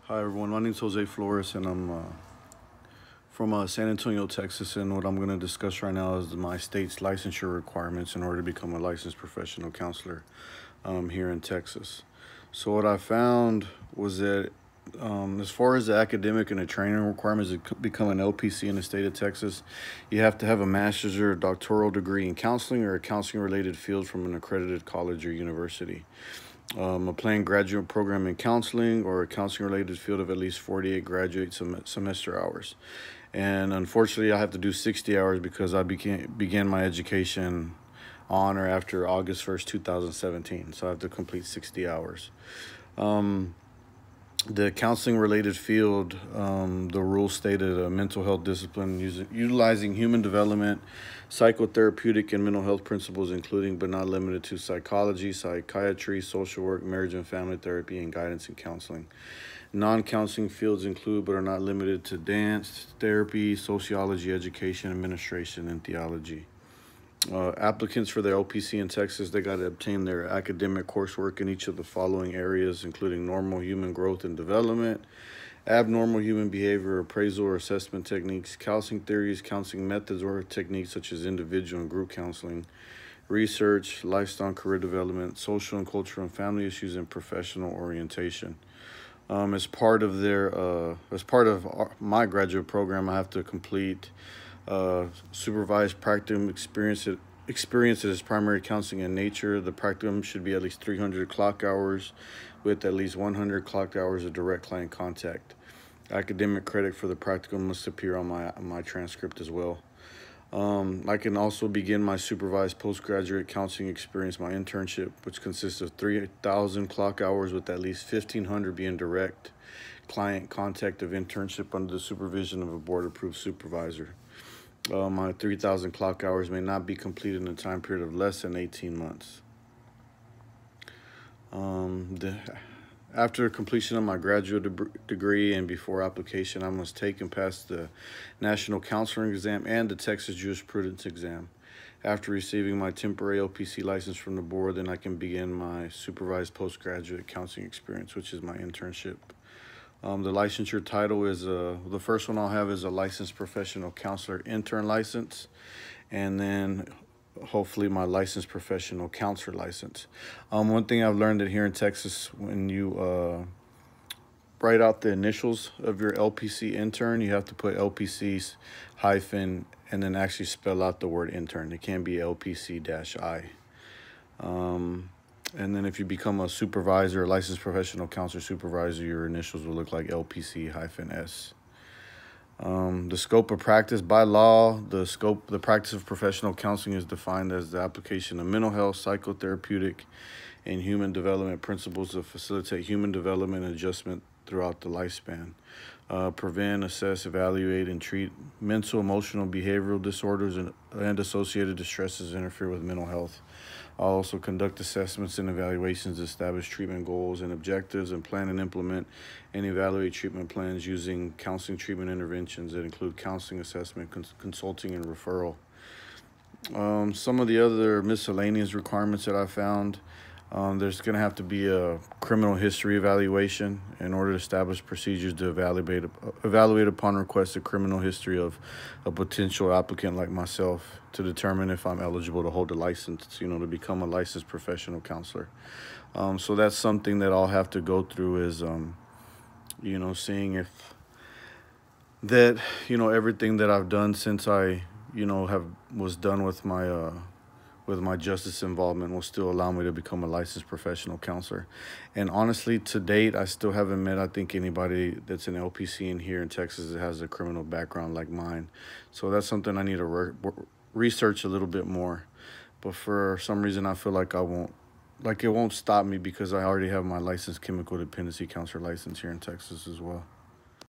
Hi everyone, my name is Jose Flores and I'm from San Antonio, Texas, and what I'm going to discuss right now is my state's licensure requirements in order to become a licensed professional counselor here in Texas. So what I found was that as far as the academic and the training requirements to become an LPC in the state of Texas, you have to have a master's or a doctoral degree in counseling or a counseling-related field from an accredited college or university. A planned graduate program in counseling or a counseling related field of at least 48 graduate semester hours. And unfortunately, I have to do 60 hours because I began my education on or after August 1st, 2017. So I have to complete 60 hours. The counseling related field, the rules stated a mental health discipline utilizing human development, psychotherapeutic, and mental health principles, including but not limited to psychology, psychiatry, social work, marriage and family therapy, and guidance and counseling. Non-counseling fields include but are not limited to dance, therapy, sociology, education, administration, and theology. Applicants for the LPC in Texas, they got to obtain their academic coursework in each of the following areas, including normal human growth and development, abnormal human behavior, appraisal or assessment techniques, counseling theories, counseling methods or techniques such as individual and group counseling, research, lifestyle and career development, social and cultural and family issues, and professional orientation. As part of my graduate program, I have to complete supervised practicum experience as primary counseling in nature. The practicum should be at least 300 clock hours with at least 100 clocked hours of direct client contact. Academic credit for the practicum must appear on my transcript as well. I can also begin my supervised postgraduate counseling experience, my internship, which consists of 3,000 clock hours with at least 1,500 being direct client contact of internship under the supervision of a board-approved supervisor. My 3,000 clock hours may not be completed in a time period of less than 18 months. After completion of my graduate degree and before application, I must take and pass the National Counseling Exam and the Texas Jurisprudence Exam. After receiving my temporary LPC license from the board, then I can begin my supervised postgraduate counseling experience, which is my internship. The licensure title is, the first one I'll have is a licensed professional counselor intern license, and then hopefully my licensed professional counselor license. One thing I've learned that here in Texas, when you write out the initials of your LPC intern, you have to put LPC hyphen and then actually spell out the word intern. It can be LPC-I. And then if you become a supervisor, a licensed professional counselor supervisor, your initials will look like LPC-S. The scope of practice by law, the practice of professional counseling is defined as the application of mental health, psychotherapeutic, and human development principles to facilitate human development and adjustment throughout the lifespan. Prevent, assess, evaluate, and treat mental, emotional, behavioral disorders and associated distresses that interfere with mental health. I'll also conduct assessments and evaluations to establish treatment goals and objectives and plan and implement and evaluate treatment plans using counseling treatment interventions that include counseling, assessment, consulting, and referral. Some of the other miscellaneous requirements that I found, there's going to have to be a criminal history evaluation in order to establish procedures to evaluate upon request the criminal history of a potential applicant like myself to determine if I'm eligible to hold a license, to become a licensed professional counselor. So that's something that I'll have to go through is, seeing if that, everything that I've done since I, was done with my justice involvement will still allow me to become a licensed professional counselor. And honestly, to date, I still haven't met, I think, anybody that's an LPC in here in Texas that has a criminal background like mine. So that's something I need to research a little bit more. But for some reason, I feel like it won't stop me because I already have my licensed chemical dependency counselor license here in Texas as well.